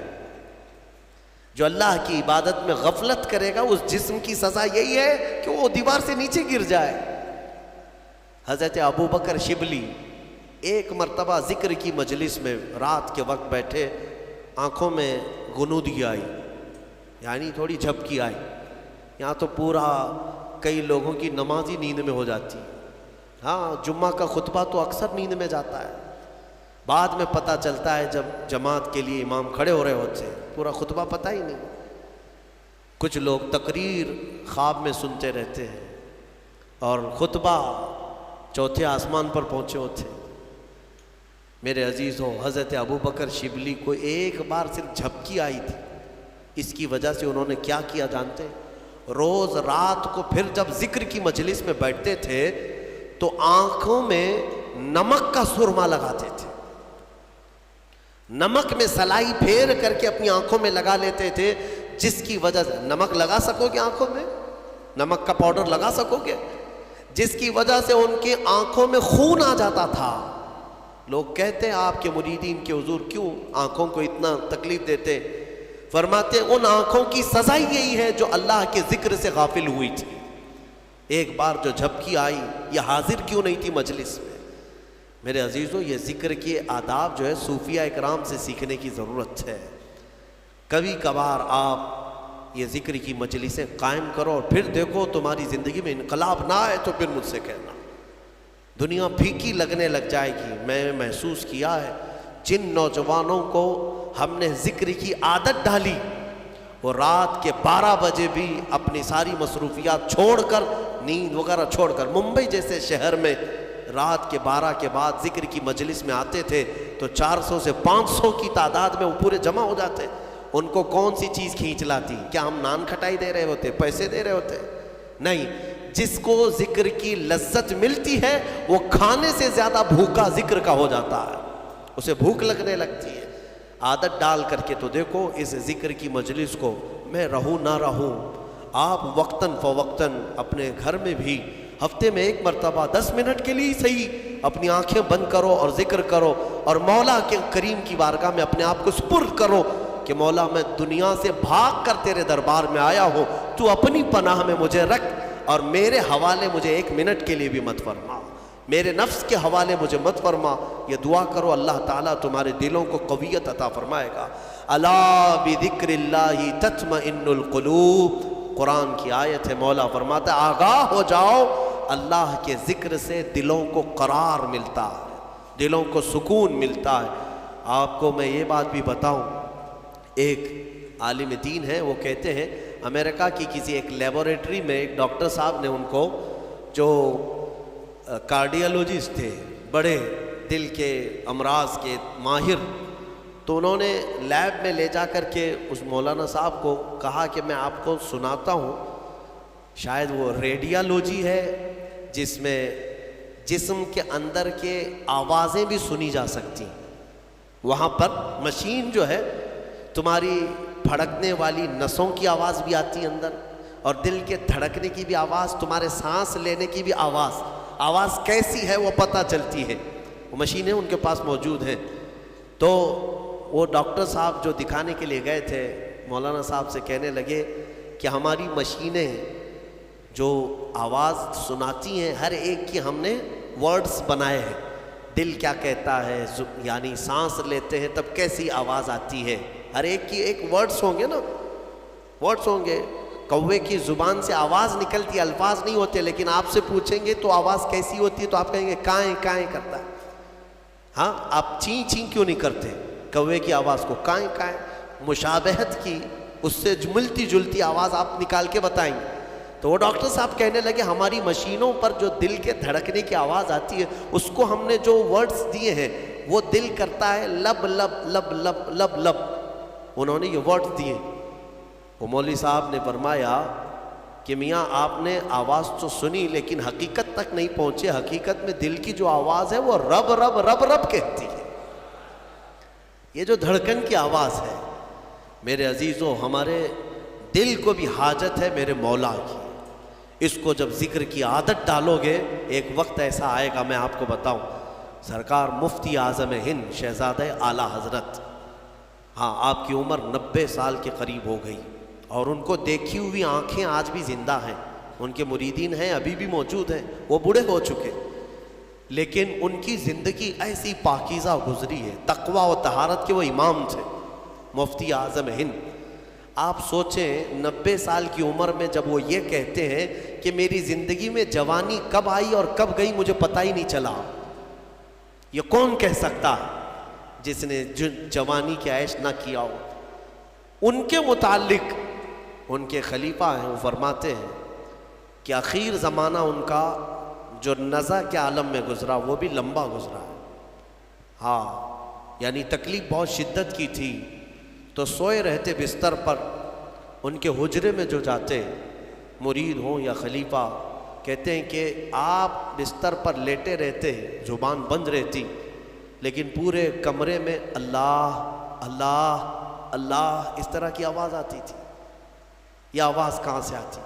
A: جو اللہ کی عبادت میں غفلت کرے گا اس جسم کی سزا یہی ہے کہ وہ دیوار سے نیچے گر جائے. حضرت ابو بکر شبلی ایک مرتبہ ذکر کی مجلس میں رات کے وقت بیٹھے, آنکھوں میں غنودگی آئی, یعنی تھوڑی جھپکی آئی. یہاں تو پورا کئی لوگوں کی نماز ہی نیند میں ہو جاتی. ہاں, جمعہ کا خطبہ تو اکثر نیند میں جاتا ہے, بعد میں پتہ چلتا ہے جب جماعت کے لیے امام کھڑے ہو رہے ہوتے ہیں, پورا خطبہ پتہ ہی نہیں. کچھ لوگ تقریر خواب میں سنتے رہتے ہیں اور خطبہ چوتھے آسمان پر پہنچے ہوتے ہیں. میرے عزیزوں, حضرت ابو بکر شبلی کو ایک بار صرف جھپکی آئی تھی, اس کی وجہ سے انہوں نے کیا کیا جانتے ہیں؟ روز رات کو پھر جب ذکر کی مجلس میں بیٹھتے تھے تو آنکھوں میں نمک کا سرما لگاتے تھے, نمک میں سلائی پھیر کر کے اپنی آنکھوں میں لگا لیتے تھے, جس کی وجہ سے نمک لگا سکو گے آنکھوں میں, نمک کا پاؤڈر لگا سکو گے, جس کی وجہ سے ان کی آنکھوں میں خون آ جاتا تھا. لوگ کہتے ہیں آپ کے مریدین کے حضور کیوں آنکھوں کو اتنا تکلیف دیتے؟ فرماتے ان آنکھوں کی سزا یہی ہے جو اللہ کے ذکر سے غافل ہوئی تھی. ایک بار جو جھپکی آئی، یہ حاضر کیوں نہیں تھی مجلس میں؟ میرے عزیزو، یہ ذکر کے آداب جو ہے صوفیاء اکرام سے سیکھنے کی ضرورت ہے۔ کبھی کبھار آپ یہ ذکر کی مجلسیں قائم کرو اور پھر دیکھو تمہاری زندگی میں انقلاب نہ آئے تو پھر مجھ سے کہنا، دنیا پھیکی لگنے لگ جائے گی۔ میں محسوس کیا ہے جن نوجوانوں کو ہم نے ذکر کی عادت ڈالی، وہ رات کے 12 بجے بھی اپنی ساری مصروفیات چھوڑ کر، نیند وغیرہ چھوڑ کر، ممبئی جیسے شہر میں رات کے 12 کے بعد ذکر کی مجلس میں آتے تھے تو 400 سے 500 کی تعداد میں وہ پورے جمع ہو جاتے۔ ان کو کون سی چیز کھینچ لاتی؟ کیا ہم نان کھٹائی دے رہے ہوتے، پیسے دے رہے ہوتے؟ نہیں، جس کو ذکر کی لذت ملتی ہے وہ کھانے سے زیادہ بھوکا ذکر کا ہو جاتا ہے، اسے بھوک لگنے لگتی ہے۔ عادت ڈال کر کے تو دیکھو اس ذکر کی مجلس کو، میں رہوں نہ رہوں، آپ وقتاً فوقتاً اپنے گھر میں بھی ہفتے میں 1 مرتبہ 10 منٹ کے لیے صحیح اپنی آنکھیں بند کرو اور ذکر کرو، اور مولا کے کریم کی بارگاہ میں اپنے آپ کو سپرد کرو کہ مولا میں دنیا سے بھاگ کر تیرے دربار میں آیا ہوں، تو اپنی پناہ میں مجھے رکھ اور میرے حوالے مجھے 1 منٹ کے لیے بھی مت فرما، میرے نفس کے حوالے مجھے مت فرما۔ یہ دعا کرو، اللہ تعالیٰ تمہارے دلوں کو قویت عطا فرمائے گا۔ الا بذکر اللہ تطمئن القلوب، قرآن کی آیت ہے، مولا فرماتا ہے آگاہ ہو جاؤ، اللہ کے ذکر سے دلوں کو قرار ملتا ہے، دلوں کو سکون ملتا ہے۔ آپ کو میں یہ بات بھی بتاؤں، ایک عالم دین ہے، وہ کہتے ہیں امریکہ کی کسی ایک لیبوریٹری میں ایک ڈاکٹر صاحب نے ان کو، جو کارڈیالوجسٹ تھے، بڑے دل کے امراض کے ماہر، تو انہوں نے لیب میں لے جا کر کے اس مولانا صاحب کو کہا کہ میں آپ کو سناتا ہوں، شاید وہ ریڈیالوجی ہے جس میں جسم کے اندر کے آوازیں بھی سنی جا سکتی، وہاں پر مشین جو ہے تمہاری پھڑکنے والی نسوں کی آواز بھی آتی ہے اندر، اور دل کے دھڑکنے کی بھی آواز، تمہارے سانس لینے کی بھی آواز کیسی ہے وہ پتہ چلتی ہے، وہ مشینیں ان کے پاس موجود ہیں۔ تو وہ ڈاکٹر صاحب جو دکھانے کے لیے گئے تھے، مولانا صاحب سے کہنے لگے کہ ہماری مشینیں جو آواز سناتی ہیں، ہر ایک کی ہم نے ورڈز بنائے ہیں، دل کیا کہتا ہے، یعنی سانس لیتے ہیں تب کیسی آواز آتی ہے، ہر ایک کی ایک ورڈز ہوں گے نا، ورڈز ہوں گے۔ کوے کی زبان سے آواز نکلتی ہے، الفاظ نہیں ہوتے، لیکن آپ سے پوچھیں گے تو آواز کیسی ہوتی ہے تو آپ کہیں گے کائیں کائیں کرتا ہے۔ ہاں، آپ چیں چیں کیوں نہیں کرتے؟ کوے کی آواز کو کائیں کائیں، مشابہت کی اس سے ملتی جلتی آواز آپ نکال کے بتائیں گے۔ تو وہ ڈاکٹر صاحب کہنے لگے ہماری مشینوں پر جو دل کے دھڑکنے کی آواز آتی ہے، اس کو ہم نے جو ورڈز دیے ہیں وہ دل کرتا ہے لب لب لب لب لب لب، انہوں نے یہ ورڈز دیے۔ وہ مولوی صاحب نے فرمایا کہ میاں آپ نے آواز تو سنی لیکن حقیقت تک نہیں پہنچے، حقیقت میں دل کی جو آواز ہے وہ رب رب رب رب کہتی ہے، یہ جو دھڑکن کی آواز ہے۔ میرے عزیزوں، ہمارے دل کو بھی حاجت ہے میرے مولا کی، اس کو جب ذکر کی عادت ڈالو گے، ایک وقت ایسا آئے گا، میں آپ کو بتاؤں، سرکار مفتی اعظم ہند شہزادہ اعلیٰ حضرت، ہاں آپ کی عمر 90 سال کے قریب ہو گئی، اور ان کو دیکھی ہوئی آنکھیں آج بھی زندہ ہیں، ان کے مریدین ہیں ابھی بھی موجود ہیں، وہ بوڑھے ہو چکے، لیکن ان کی زندگی ایسی پاکیزہ گزری ہے، تقوی و طہارت کے وہ امام تھے، مفتی اعظم ہند۔ آپ سوچیں 90 سال کی عمر میں جب وہ یہ کہتے ہیں کہ میری زندگی میں جوانی کب آئی اور کب گئی مجھے پتہ ہی نہیں چلا، یہ کون کہہ سکتا ہے جس نے جوانی کی عیش نہ کیا ہو؟ ان کے متعلق ان کے خلیفہ ہیں، وہ فرماتے ہیں کہ اخیر زمانہ ان کا جو نزع کے عالم میں گزرا وہ بھی لمبا گزرا ہے، ہاں یعنی تکلیف بہت شدت کی تھی، تو سوئے رہتے بستر پر، ان کے حجرے میں جو جاتے مرید ہوں یا خلیفہ، کہتے ہیں کہ آپ بستر پر لیٹے رہتے، زبان بند رہتی، لیکن پورے کمرے میں اللہ اللہ اللہ اس طرح کی آواز آتی تھی۔ یہ آواز کہاں سے آتی؟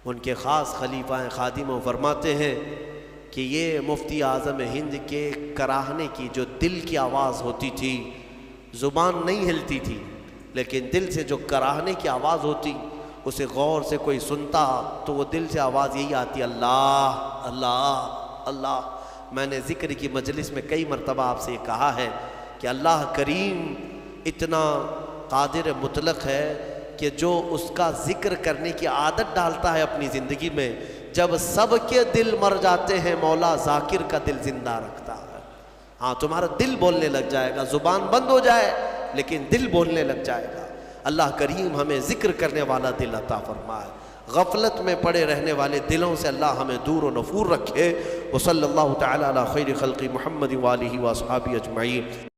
A: ان کے خاص خلیفہ ہیں، خادم، فرماتے ہیں کہ یہ مفتی اعظم ہند کے کراہنے کی جو دل کی آواز ہوتی تھی، زبان نہیں ہلتی تھی لیکن دل سے جو کراہنے کی آواز ہوتی، اسے غور سے کوئی سنتا تو وہ دل سے آواز یہی آتی، اللہ اللہ اللہ۔ میں نے ذکر کی مجلس میں کئی مرتبہ آپ سے یہ کہا ہے کہ اللہ کریم اتنا قادر مطلق ہے کہ جو اس کا ذکر کرنے کی عادت ڈالتا ہے اپنی زندگی میں، جب سب کے دل مر جاتے ہیں مولا ذاکر کا دل زندہ رکھتا ہے۔ ہاں تمہارا دل بولنے لگ جائے گا، زبان بند ہو جائے لیکن دل بولنے لگ جائے گا۔ اللہ کریم ہمیں ذکر کرنے والا دل عطا فرمائے، غفلت میں پڑے رہنے والے دلوں سے اللہ ہمیں دور و نفور رکھے۔ وصلی اللہ تعالی علی خیر خلق محمد وآلہ واصحابہ اجمعین۔